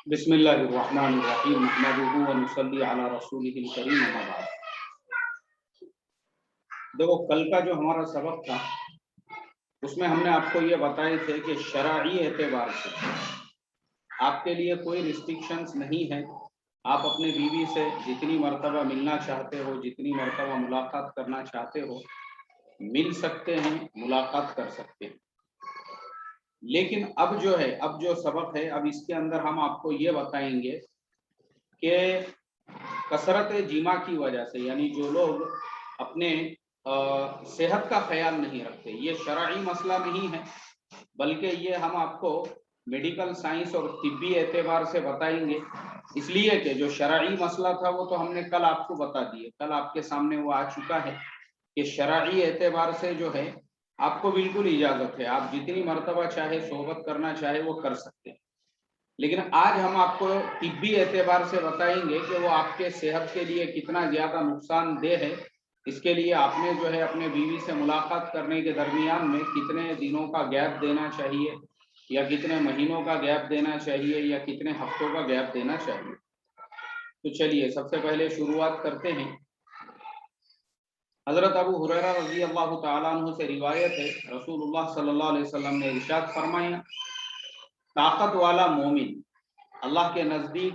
بسم اللہ الرحمن الرحیم نحمدہ ونصلی علی رسولہ الکریم اما بعد۔ دیکھو کل کا جو ہمارا سبق تھا اس میں ہم نے آپ کو یہ بتائے تھے کہ شرعی اعتبار سے آپ کے لیے کوئی ریسٹرکشنز نہیں ہے، آپ اپنے بیوی سے جتنی مرتبہ ملنا چاہتے ہو، جتنی مرتبہ ملاقات کرنا چاہتے ہو مل سکتے ہیں، ملاقات کر سکتے ہیں۔ لیکن اب جو سبق ہے اب اس کے اندر ہم آپ کو یہ بتائیں گے کہ کثرت جماع کی وجہ سے، یعنی جو لوگ اپنے صحت کا خیال نہیں رکھتے، یہ شرعی مسئلہ نہیں ہے بلکہ یہ ہم آپ کو میڈیکل سائنس اور طبی اعتبار سے بتائیں گے، اس لیے کہ جو شرعی مسئلہ تھا وہ تو ہم نے کل آپ کو بتا دیے، کل آپ کے سامنے وہ آ چکا ہے کہ شرعی اعتبار سے جو ہے آپ کو بالکل اجازت ہے، آپ جتنی مرتبہ چاہے صحبت کرنا چاہے وہ کر سکتے ہیں۔ لیکن آج ہم آپ کو طبی اعتبار سے بتائیں گے کہ وہ آپ کے صحت کے لیے کتنا زیادہ نقصان دہ ہے، اس کے لیے آپ نے جو ہے اپنے بیوی سے ملاقات کرنے کے درمیان میں کتنے دنوں کا گیپ دینا چاہیے، یا کتنے مہینوں کا گیپ دینا چاہیے، یا کتنے ہفتوں کا گیپ دینا چاہیے۔ تو چلیے سب سے پہلے شروعات کرتے ہیں۔ حضرت ابو ہریرہ رضی اللہ تعالیٰ عنہ سے روایت ہے، رسول اللہ صلی اللہ علیہ وسلم نے ارشاد فرمایا، طاقت والا مومن اللہ کے نزدیک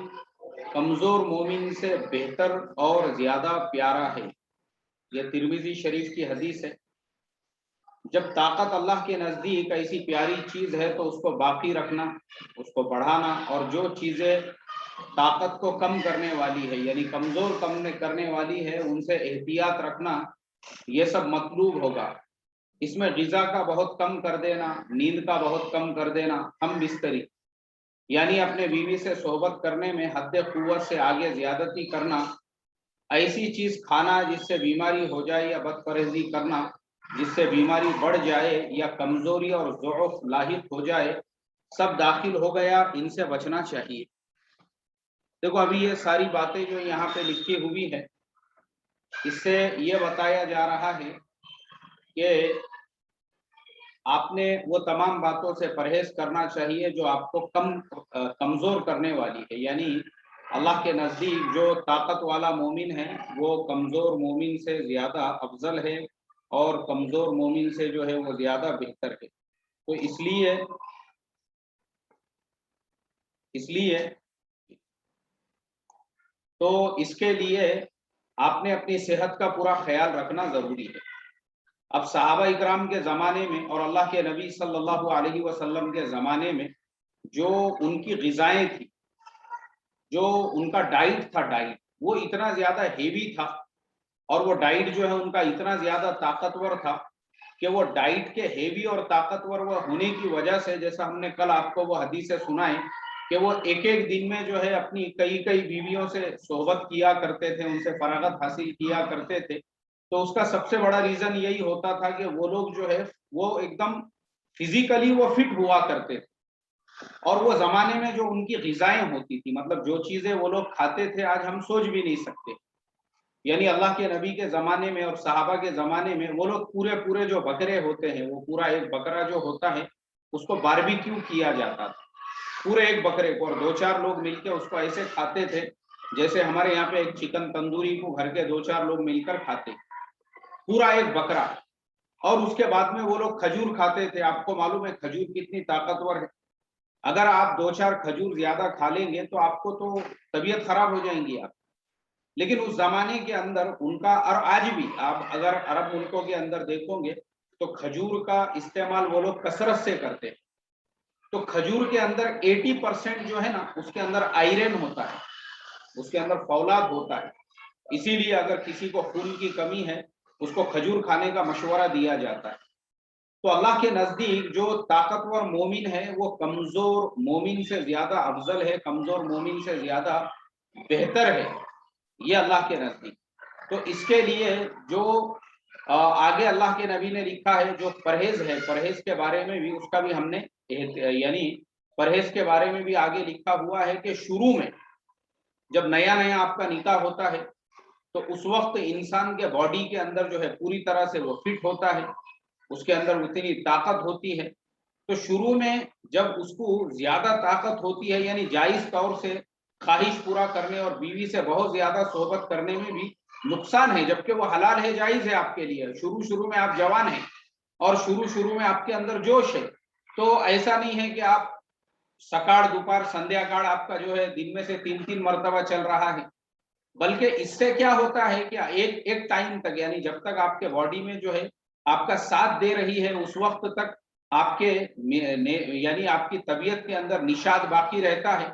کمزور مومن سے بہتر اور زیادہ پیارا ہے۔ یہ ترمذی شریف کی حدیث ہے۔ جب طاقت اللہ کے نزدیک ایسی پیاری چیز ہے تو اس کو باقی رکھنا، اس کو بڑھانا، اور جو چیزیں طاقت کو کم کرنے والی ہے یعنی کمزور کرنے والی ہے ان سے احتیاط رکھنا، یہ سب مطلوب ہوگا۔ اس میں غذا کا بہت کم کر دینا، نیند کا بہت کم کر دینا، ہم بستری یعنی اپنے بیوی سے صحبت کرنے میں حد قوت سے آگے زیادتی کرنا، ایسی چیز کھانا جس سے بیماری ہو جائے یا بد پرہیزی کرنا جس سے بیماری بڑھ جائے یا کمزوری اور ضعف لاحق ہو جائے، سب داخل ہو گیا، ان سے بچنا چاہیے۔ دیکھو ابھی یہ ساری باتیں جو یہاں پہ لکھی ہوئی ہے اس سے یہ بتایا جا رہا ہے کہ آپ نے وہ تمام باتوں سے پرہیز کرنا چاہیے جو آپ کو کمزور کرنے والی ہے، یعنی اللہ کے نزدیک جو طاقت والا مومن ہے وہ کمزور مومن سے زیادہ افضل ہے، اور کمزور مومن سے جو ہے وہ زیادہ بہتر ہے۔ تو اس لیے تو اس کے لیے آپ نے اپنی صحت کا پورا خیال رکھنا ضروری ہے۔ اب صحابہ اکرام کے زمانے میں اور اللہ کے نبی صلی اللہ علیہ وسلم کے زمانے میں جو ان کی غذائیں تھی، جو ان کا ڈائٹ تھا، وہ اتنا زیادہ ہیوی تھا، اور وہ ڈائٹ جو ہے ان کا اتنا زیادہ طاقتور تھا کہ وہ ڈائٹ کے ہیوی اور طاقتور ہونے کی وجہ سے، جیسا ہم نے کل آپ کو وہ حدیثیں سنائیں کہ وہ ایک دن میں جو ہے اپنی کئی بیویوں سے صحبت کیا کرتے تھے، ان سے فراغت حاصل کیا کرتے تھے، تو اس کا سب سے بڑا ریزن یہی ہوتا تھا کہ وہ لوگ جو ہے وہ ایک دم فزیکلی وہ فٹ ہوا کرتے تھے، اور وہ زمانے میں جو ان کی غذائیں ہوتی تھی، مطلب جو چیزیں وہ لوگ کھاتے تھے آج ہم سوچ بھی نہیں سکتے، یعنی اللہ کے نبی کے زمانے میں اور صحابہ کے زمانے میں وہ لوگ پورے جو بکرے ہوتے ہیں، وہ پورا ایک بکرا جو ہوتا ہے اس کو باربیکیو کیا جاتا تھا، پورے ایک بکرے کو، اور 2-4 لوگ مل کے اس کو ایسے کھاتے تھے جیسے ہمارے یہاں پہ ایک چکن تندوری کو گھر کے 2-4 لوگ مل کر کھاتے، پورا ایک بکرا۔ اور اس کے بعد میں وہ لوگ کھجور کھاتے تھے۔ آپ کو معلوم ہے کھجور کتنی طاقتور ہے، اگر آپ 2-4 کھجور زیادہ کھا لیں گے تو آپ کو تو طبیعت خراب ہو جائیں گی آپ۔ لیکن اس زمانے کے اندر ان کا، اور آج بھی آپ اگر عرب ملکوں کے اندر دیکھو گے تو کھجور کا استعمال وہ لوگ کثرت سے کرتے ہیں، تو کھجور کے اندر 80% جو ہے نا اس کے اندر آئرن ہوتا ہے، اس کے اندر فولاد ہوتا ہے، اسی لیے اگر کسی کو خون کی کمی ہے اس کو کھجور کھانے کا مشورہ دیا جاتا ہے۔ تو اللہ کے نزدیک جو طاقتور مومن ہے وہ کمزور مومن سے زیادہ افضل ہے، کمزور مومن سے زیادہ بہتر ہے، یہ اللہ کے نزدیک۔ تو اس کے لیے جو آگے اللہ کے نبی نے لکھا ہے جو پرہیز ہے، پرہیز کے بارے میں بھی اس کا بھی ہم نے یعنی پرہیز کے بارے میں بھی آگے لکھا ہوا ہے کہ شروع میں جب نیا آپ کا نکاح ہوتا ہے تو اس وقت انسان کے باڈی کے اندر جو ہے پوری طرح سے وہ فٹ ہوتا ہے، اس کے اندر اتنی طاقت ہوتی ہے، تو شروع میں جب اس کو زیادہ طاقت ہوتی ہے، یعنی جائز طور سے خواہش پورا کرنے اور بیوی سے بہت زیادہ صحبت کرنے میں بھی نقصان ہے، جبکہ وہ حلال ہے، جائز ہے آپ کے لیے، شروع میں آپ جوان ہیں اور شروع میں آپ کے اندر جوش ہے، تو ایسا نہیں ہے کہ آپ سکاڑ دوپہر سندھیا کاڑ آپ کا جو ہے دن میں سے 3 مرتبہ چل رہا ہے، بلکہ اس سے کیا ہوتا ہے کہ ایک ٹائم تک، یعنی جب تک آپ کے باڈی میں جو ہے آپ کا ساتھ دے رہی ہے اس وقت تک آپ کے یعنی آپ کی طبیعت کے اندر نشاط باقی رہتا ہے،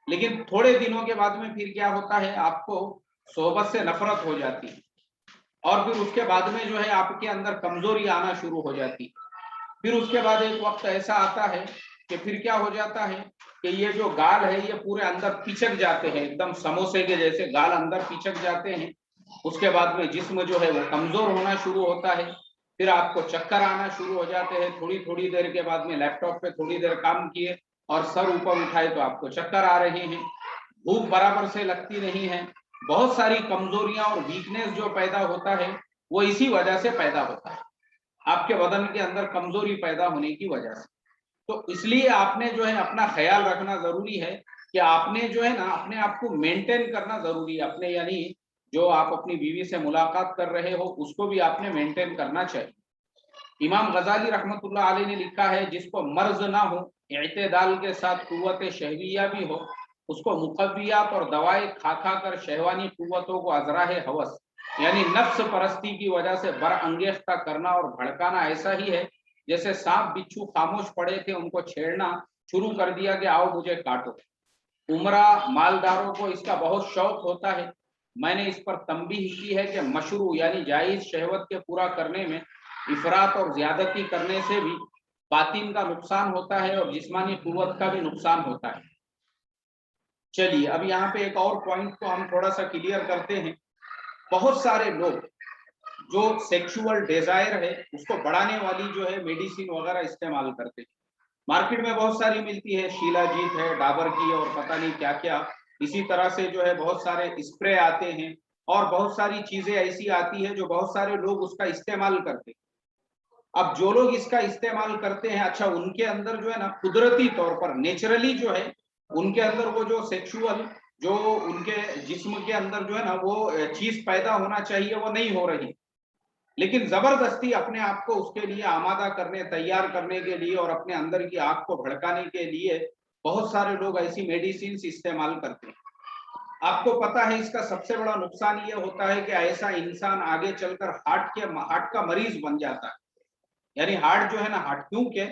لیکن تھوڑے دنوں کے بعد میں پھر کیا ہوتا ہے، آپ کو صحبت سے نفرت ہو جاتی ہے اور پھر اس کے بعد میں جو ہے آپ کے اندر کمزوری آنا شروع ہو جاتی ہے۔ پھر اس کے بعد ایک وقت ایسا آتا ہے کہ پھر کیا ہو جاتا ہے کہ یہ جو گال ہے یہ پورے اندر پچک جاتے ہیں، ایک دم سموسے کے جیسے گال اندر پچک جاتے ہیں، اس کے بعد میں جسم جو ہے وہ کمزور ہونا شروع ہوتا ہے، پھر آپ کو چکر آنا شروع ہو جاتے ہیں، تھوڑی دیر کے بعد میں لیپ ٹاپ پہ تھوڑی دیر کام کیے اور سر اوپر اٹھائے تو آپ کو چکر آ رہے ہیں، بھوک برابر سے لگتی نہیں ہے، بہت ساری کمزوریاں اور ویکنیس جو پیدا ہوتا ہے وہ اسی وجہ سے پیدا ہوتا ہے، آپ کے بدن کے اندر کمزوری پیدا ہونے کی وجہ سے۔ تو اس لیے آپ نے جو ہے اپنا خیال رکھنا ضروری ہے کہ آپ نے جو ہے نا اپنے آپ کو مینٹین کرنا ضروری ہے، اپنے یعنی جو آپ اپنی بیوی سے ملاقات کر رہے ہو اس کو بھی آپ نے مینٹین کرنا چاہیے۔ امام غزالی رحمۃ اللہ علیہ نے لکھا ہے جس کو مرض نہ ہو، اعتدال کے ساتھ قوت شہویہ بھی ہو، اس کو مقویات اور دوائیں کھا کر شہوانی قوتوں کو ازراہ ہوس یعنی نفس پرستی کی وجہ سے برانگیختہ کرنا اور بھڑکانا ایسا ہی ہے جیسے سانپ بچھو خاموش پڑے تھے ان کو چھیڑنا شروع کر دیا کہ آؤ مجھے کاٹو۔ عمرہ مالداروں کو اس کا بہت شوق ہوتا ہے، میں نے اس پر تنبیہ کی ہے کہ مشروع یعنی جائز شہوت کے پورا کرنے میں افراط اور زیادتی کرنے سے بھی باطن کا نقصان ہوتا ہے اور جسمانی قوت کا بھی نقصان ہوتا ہے۔ چلیے اب یہاں پہ ایک اور پوائنٹ کو ہم تھوڑا سا کلیئر کرتے ہیں۔ بہت سارے لوگ جو سیکشول ڈیزائر ہے اس کو بڑھانے والی جو ہے میڈیسن وغیرہ استعمال کرتے ہیں، مارکیٹ میں بہت ساری ملتی ہے، شیلا جیت ہے، ڈابر کی اور پتہ نہیں کیا کیا، اسی طرح سے جو ہے بہت سارے اسپرے آتے ہیں اور بہت ساری چیزیں ایسی آتی ہے جو بہت سارے لوگ اس کا استعمال کرتے ہیں۔ اب جو لوگ اس کا استعمال کرتے ہیں، اچھا ان کے اندر جو ہے نا قدرتی طور پر نیچرلی جو ہے ان کے اندر وہ جو سیکشول جو ان کے جسم کے اندر جو ہے نا وہ چیز پیدا ہونا چاہیے وہ نہیں ہو رہی، لیکن زبردستی اپنے آپ کو اس کے لیے آمادہ کرنے تیار کرنے کے لیے اور اپنے اندر کی آگ کو بھڑکانے کے لیے بہت سارے لوگ ایسی میڈیسنز استعمال کرتے ہیں۔ آپ کو پتا ہے اس کا سب سے بڑا نقصان یہ ہوتا ہے کہ ایسا انسان آگے چل کر ہارٹ کا مریض بن جاتا ہے، یعنی ہارٹ جو ہے نا کیونکہ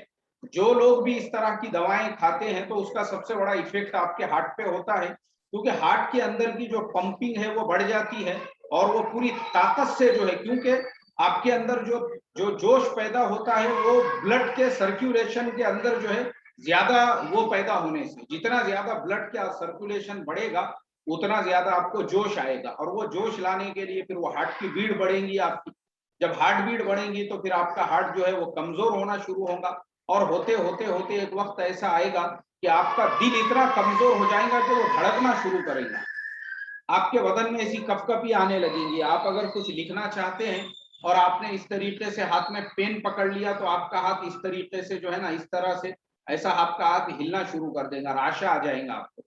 جو لوگ بھی اس طرح کی دوائیں کھاتے ہیں تو اس کا سب سے بڑا ایفیکٹ آپ کے ہارٹ پہ ہوتا ہے، کیونکہ ہارٹ کے اندر کی جو پمپنگ ہے وہ بڑھ جاتی ہے اور وہ پوری طاقت سے جو ہے، کیونکہ آپ کے اندر جو جوش پیدا ہوتا ہے وہ بلڈ کے سرکولیشن کے اندر جو ہے زیادہ وہ پیدا ہونے سے، جتنا زیادہ بلڈ کا سرکولیشن بڑھے گا اتنا زیادہ آپ کو جوش آئے گا اور وہ جوش لانے کے لیے پھر وہ ہارٹ کی بیٹ بڑھیں گی آپ کی، جب ہارٹ بیٹ بڑھیں گی تو پھر آپ کا ہارٹ جو ہے وہ کمزور ہونا شروع ہوگا اور ہوتے ایک وقت ایسا آئے گا کہ آپ کا دل اتنا کمزور ہو جائے گا کہ وہ دھڑکنا شروع کرے گا، آپ کے بدن میں ایسی کپ کپی آنے لگے گی، آپ اگر کچھ لکھنا چاہتے ہیں اور آپ نے اس طریقے سے ہاتھ میں پین پکڑ لیا تو آپ کا ہاتھ اس طریقے سے جو ہے نا اس طرح سے ایسا آپ کا ہاتھ ہلنا شروع کر دے گا، راشا آ جائیں گا آپ کو،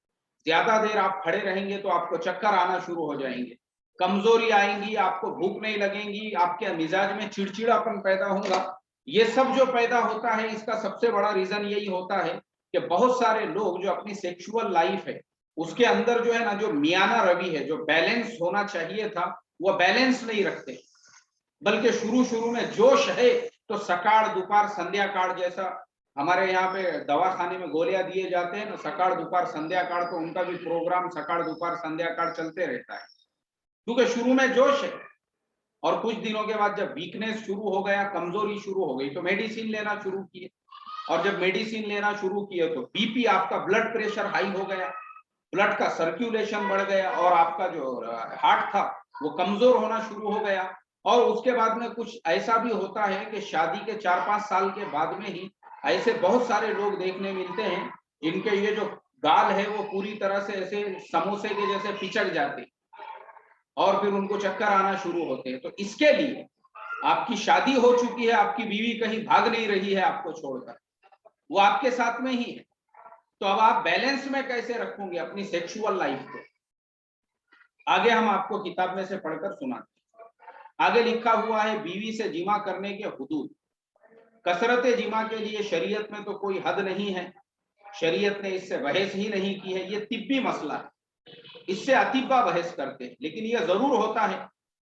زیادہ دیر آپ کھڑے رہیں گے تو آپ کو چکر آنا شروع ہو جائیں گے، کمزوری آئیں گی، آپ کو بھوک نہیں لگیں گی، آپ کے مزاج میں چڑچڑاپن پیدا ہوگا۔ یہ سب جو پیدا ہوتا ہے اس کا سب سے بڑا ریزن یہی ہوتا ہے کہ بہت سارے لوگ جو اپنی سیکشول لائف ہے اس کے اندر جو ہے نا جو میانہ روی ہے، جو بیلنس ہونا چاہیے تھا وہ بیلنس نہیں رکھتے، بلکہ شروع میں جوش ہے تو سکاڑ دوپہر سندھیا کاڑ جیسا ہمارے یہاں پہ دواخانے میں گولیاں دیے جاتے ہیں نا، سکاڑ دوپہر سندھیا کاڑ، تو ان کا بھی پروگرام سکاڑ دوپہر سندھیا کاڑ چلتے رہتا ہے، کیونکہ شروع میں جوش ہے اور کچھ دنوں کے بعد جب ویکنیس شروع ہو گیا، کمزوری شروع ہو گئی تو میڈیسن لینا شروع کیے، اور جب میڈیسن لینا شروع کیے تو بی پی آپ کا بلڈ پریشر ہائی ہو گیا، بلڈ کا سرکولیشن بڑھ گیا اور آپ کا جو ہارٹ تھا وہ کمزور ہونا شروع ہو گیا، اور اس کے بعد میں کچھ ایسا بھی ہوتا ہے کہ شادی کے 4-5 سال کے بعد میں ہی ایسے بہت سارے لوگ دیکھنے ملتے ہیں جن کے یہ جو گال ہے وہ پوری طرح سے ایسے سموسے کے جیسے پچک جاتے اور پھر ان کو چکر آنا شروع ہوتے ہیں۔ تو اس کے لیے آپ کی شادی ہو چکی ہے، آپ کی بیوی کہیں بھاگ نہیں رہی ہے آپ کو چھوڑ کر، وہ آپ کے ساتھ میں ہی ہے. تو اب آپ بیلنس میں کیسے رکھوں گے اپنی سیکشول لائف کو؟ آگے ہم آپ کو کتاب میں سے پڑھ کر سناتے ہیں. آگے لکھا ہوا ہے بیوی سے جمع کرنے کے حدود. کثرت جمع کے لیے شریعت میں تو کوئی حد نہیں ہے، شریعت نے اس سے بحث ہی نہیں کی ہے، یہ طبی مسئلہ ہے، اس سے اطباء بحث کرتے ہیں. لیکن یہ ضرور ہوتا ہے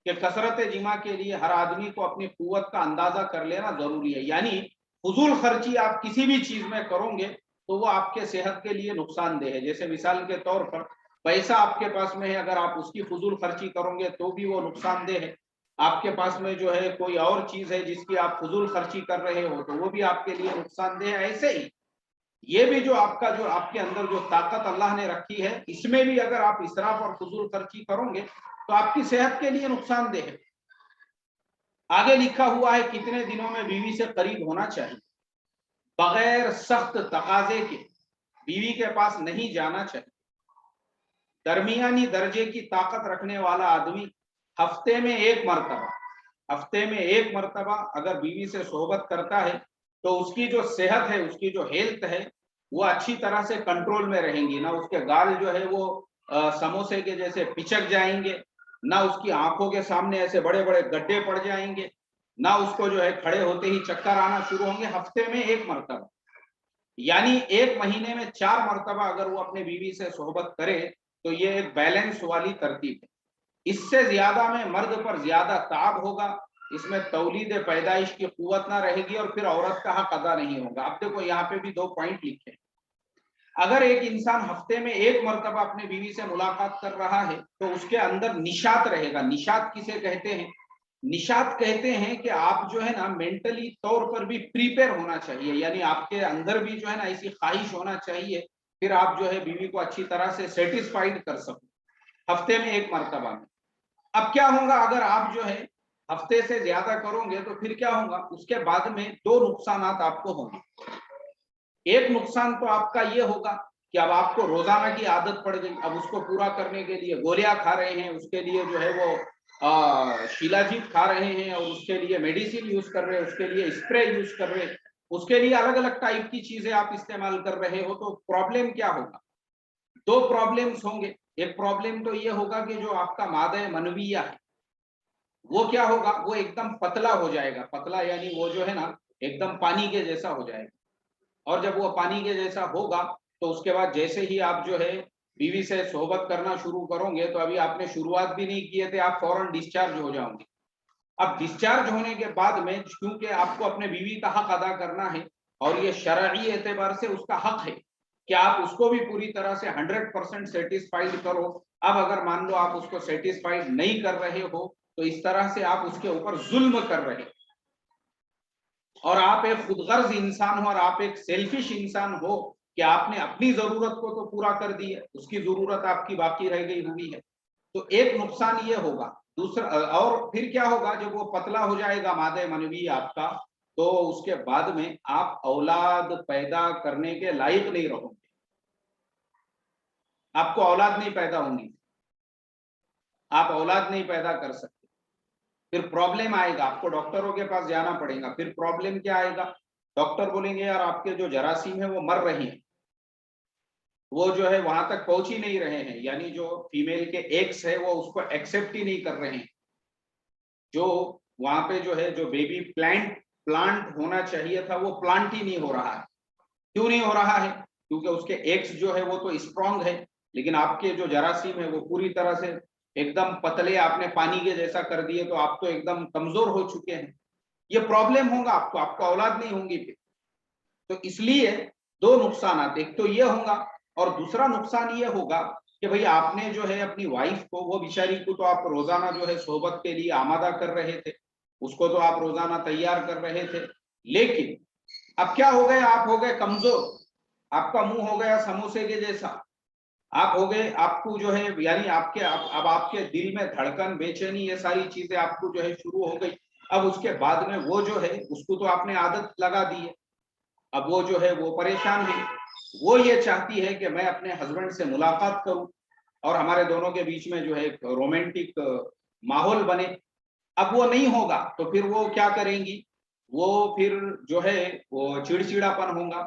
کہ کثرت جمع کے لیے ہر آدمی کو اپنی قوت کا اندازہ کر لینا ضروری ہے. یعنی فضول خرچی آپ کسی بھی چیز میں کرو گے تو وہ آپ کے صحت کے لیے نقصان دہ ہے. جیسے مثال کے طور پر پیسہ آپ کے پاس میں ہے، اگر آپ اس کی فضول خرچی کرو گے تو بھی وہ نقصان دہ ہے. آپ کے پاس میں جو ہے کوئی اور چیز ہے جس کی آپ فضول خرچی کر رہے ہو تو وہ بھی آپ کے لیے نقصان دہ ہے. ایسے ہی یہ بھی جو آپ کے اندر جو طاقت اللہ نے رکھی ہے، اس میں بھی اگر آپ اسراف اور فضول خرچی کرو گے تو آپ کی صحت کے لیے نقصان دہ ہے. آگے لکھا ہوا ہے کتنے دنوں میں بیوی سے قریب ہونا چاہیے. بغیر سخت تقاضے کے بیوی کے پاس نہیں جانا چاہیے. درمیانی درجے کی طاقت رکھنے والا آدمی ہفتے میں ایک مرتبہ اگر بیوی سے صحبت کرتا ہے تو اس کی جو صحت ہے، اس کی جو ہیلتھ ہے، وہ اچھی طرح سے کنٹرول میں رہیں گی. نہ اس کے گال جو ہے وہ سموسے کے جیسے پچک جائیں گے، نہ اس کی آنکھوں کے سامنے ایسے بڑے بڑے گڈھے پڑ جائیں گے، نہ اس کو جو ہے کھڑے ہوتے ہی چکر آنا شروع ہوں گے. ہفتے میں ایک مرتبہ، یعنی ایک مہینے میں 4 مرتبہ اگر وہ اپنے بیوی سے صحبت کرے تو یہ ایک بیلنس والی ترتیب ہے. اس سے زیادہ میں مرد پر زیادہ تعب ہوگا، اس میں تولید پیدائش کی قوت نہ رہے گی اور پھر عورت کا حق ادا نہیں ہوگا. اب دیکھو یہاں پہ بھی 2 پوائنٹ لکھے. اگر ایک انسان ہفتے میں ایک مرتبہ اپنے بیوی سے ملاقات کر رہا ہے تو اس کے اندر نشاط رہے گا. نشاط کسے کہتے ہیں؟ نشاط کہتے ہیں کہ آپ جو ہے نا مینٹلی طور پر بھی پریپیئر ہونا چاہیے، یعنی آپ کے اندر بھی جو ہے نا ایسی خواہش ہونا چاہیے، پھر آپ جو ہے بیوی کو اچھی طرح سے سیٹسفائیڈ کر سکو ہفتے میں ایک مرتبہ میں. اب کیا ہوگا اگر آپ جو ہے ہفتے سے زیادہ کرو گے تو پھر کیا ہوگا؟ اس کے بعد میں 2 نقصانات آپ کو ہوں گے. ایک نقصان تو آپ کا یہ ہوگا کہ اب آپ کو روزانہ کی عادت پڑ گئی، اب اس کو پورا کرنے کے لیے گولیاں کھا رہے ہیں، اس کے لیے جو ہے وہ شیلاجیت کھا رہے ہیں، اور اس کے لیے میڈیسن یوز کر رہے ہیں، اس کے لیے اسپرے یوز کر رہے ہیں، اس کے لیے الگ الگ ٹائپ کی چیزیں آپ استعمال کر رہے ہو. تو پرابلم کیا ہوگا؟ 2 پرابلمز ہوں گے. ایک پرابلم تو یہ ہوگا کہ جو آپ کا مادہ منویہ ہے وہ کیا ہوگا؟ وہ ایک دم پتلا ہو جائے گا. پتلا یعنی وہ جو ہے نا ایک دم پانی کے جیسا ہو جائے گا. اور جب وہ پانی کے جیسا ہوگا تو اس کے بعد جیسے ہی آپ جو ہے بیوی سے صحبت کرنا شروع کرو گے تو ابھی آپ نے شروعات بھی نہیں کیے تھے، آپ فوراً ڈسچارج ہو جاؤں گے. اب ڈسچارج ہونے کے بعد میں کیونکہ آپ کو اپنے بیوی کا حق ادا کرنا ہے اور یہ شرعی اعتبار سے اس کا حق ہے کہ آپ اس کو بھی پوری طرح سے 100% سیٹسفائیڈ کرو. اب اگر مان لو آپ اس کو سیٹسفائیڈ نہیں کر رہے ہو تو اس طرح سے آپ اس کے اوپر ظلم کر رہے ہو، اور آپ ایک خود غرض انسان ہو اور آپ ایک سیلفش انسان ہو کہ آپ نے اپنی ضرورت کو تو پورا کر دی ہے، اس کی ضرورت آپ کی باقی رہ گئی ہوئی ہے. تو ایک نقصان یہ ہوگا. دوسرا، اور پھر کیا ہوگا جب وہ پتلا ہو جائے گا مادہ منوی آپ کا، تو اس کے بعد میں آپ اولاد پیدا کرنے کے لائق نہیں رہو گے. آپ کو اولاد نہیں پیدا ہونی، آپ اولاد نہیں پیدا کر سکتے. پھر پرابلم آئے گا، آپ کو ڈاکٹروں کے پاس جانا پڑے گا. پھر پرابلم کیا آئے گا؟ ڈاکٹر بولیں گے یار آپ کے جو جراثیم ہیں وہ مر رہے ہیں، وہ جو ہے وہاں تک پہنچ ہی نہیں رہے ہیں، یعنی جو فیمیل کے ایگز ہے وہ اس کو ایکسپٹ ہی نہیں کر رہے ہیں. جو وہاں پہ جو ہے جو بیبی پلانٹ ہونا چاہیے تھا وہ پلانٹ ہی نہیں ہو رہا ہے. کیوں نہیں ہو رہا ہے؟ کیونکہ اس کے ایگز جو ہے وہ تو اسٹرانگ ہے، لیکن آپ کے جو جراثیم ہے وہ پوری طرح سے ایک دم پتلے، آپ نے پانی کے جیسا کر دیے تو آپ تو ایک دم کمزور ہو چکے ہیں. یہ پرابلم ہوگا آپ کو اولاد نہیں ہوں گی پھر. تو اس لیے 2 نقصانات، ایک تو یہ ہوگا اور دوسرا نقصان یہ ہوگا کہ بھئی آپ نے جو ہے اپنی وائف کو، وہ بیچاری کو تو آپ روزانہ جو ہے صحبت کے لیے آمادہ کر رہے تھے، اس کو تو آپ روزانہ تیار کر رہے تھے، لیکن اب کیا ہو گئے؟ آپ ہو گئے کمزور، آپ کا منہ ہو گیا سموسے کے جیسا، آپ ہو گئے، آپ کو جو ہے یعنی اب آپ کے دل میں دھڑکن، بے چینی، یہ ساری چیزیں آپ کو جو ہے شروع ہو گئی. اب اس کے بعد میں وہ جو ہے اس کو تو آپ نے عادت لگا دی ہے، اب وہ جو ہے وہ پریشان ہے. وہ یہ چاہتی ہے کہ میں اپنے ہسبینڈ سے ملاقات کروں اور ہمارے دونوں کے بیچ میں جو ہے ایک رومانٹک ماحول بنے. اب وہ نہیں ہوگا تو پھر وہ کیا کریں گی؟ وہ پھر جو ہے وہ چڑچڑاپن ہوگا،